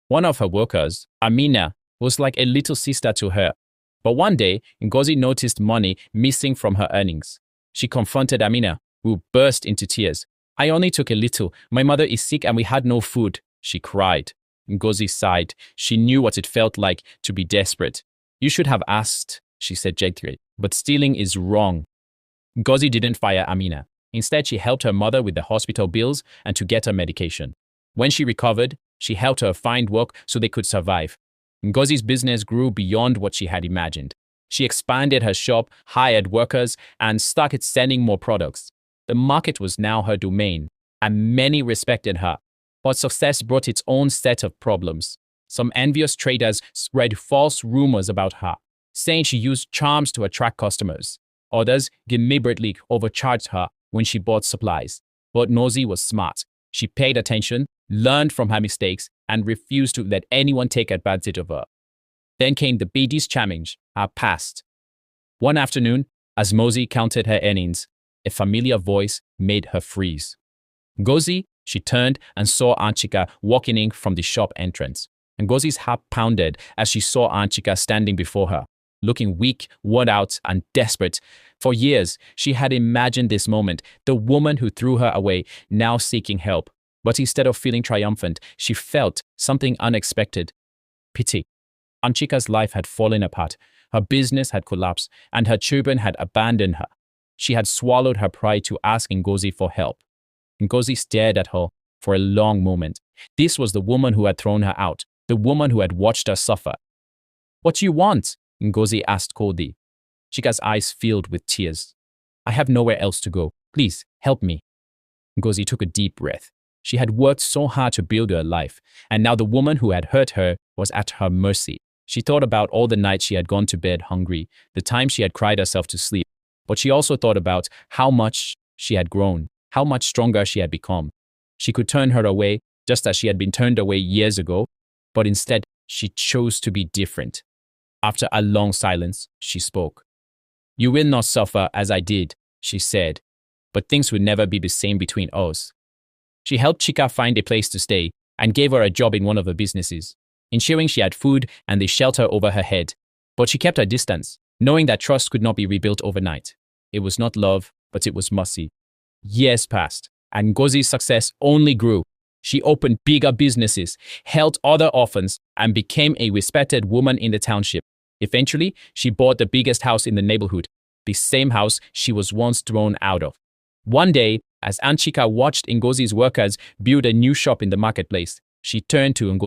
One of her workers, Amina, was like a little sister to her. But one day, Ngozi noticed money missing from her earnings. She confronted Amina, who burst into tears. "I only took a little. My mother is sick and we had no food," she cried. Ngozi sighed. She knew what it felt like to be desperate. "You should have asked," she said gently, "but stealing is wrong." Ngozi didn't fire Amina. Instead, she helped her mother with the hospital bills and to get her medication. When she recovered, she helped her find work so they could survive. Ngozi's business grew beyond what she had imagined. She expanded her shop, hired workers, and started selling more products. The market was now her domain, and many respected her. But success brought its own set of problems. Some envious traders spread false rumors about her, saying she used charms to attract customers. Others deliberately overcharged her when she bought supplies. But Ngozi was smart. She paid attention, learned from her mistakes, and refused to let anyone take advantage of her. Then came the biggest challenge, her past. One afternoon, as Ngozi counted her earnings, a familiar voice made her freeze. "Ngozi," she turned and saw Aunt Chika walking in from the shop entrance. Ngozi's heart pounded as she saw Aunt Chika standing before her, looking weak, worn out, and desperate. For years, she had imagined this moment, the woman who threw her away, now seeking help. But instead of feeling triumphant, she felt something unexpected: pity. Aunt Chika's life had fallen apart. Her business had collapsed, and her children had abandoned her. She had swallowed her pride to ask Ngozi for help. Ngozi stared at her for a long moment. This was the woman who had thrown her out, the woman who had watched her suffer. "What do you want?" Ngozi asked coldly. Chika's eyes filled with tears. "I have nowhere else to go. Please, help me." Ngozi took a deep breath. She had worked so hard to build her life, and now the woman who had hurt her was at her mercy. She thought about all the nights she had gone to bed hungry, the times she had cried herself to sleep. But she also thought about how much she had grown, how much stronger she had become. She could turn her away, just as she had been turned away years ago, but instead she chose to be different. After a long silence, she spoke. "You will not suffer as I did," she said, "but things will never be the same between us." She helped Chika find a place to stay and gave her a job in one of her businesses, ensuring she had food and the shelter over her head. But she kept her distance, knowing that trust could not be rebuilt overnight. It was not love, but it was mercy. Years passed, and Ngozi's success only grew. She opened bigger businesses, helped other orphans, and became a respected woman in the township. Eventually, she bought the biggest house in the neighborhood, the same house she was once thrown out of. One day, as Aunt Chika watched Ngozi's workers build a new shop in the marketplace, she turned to Ngozi.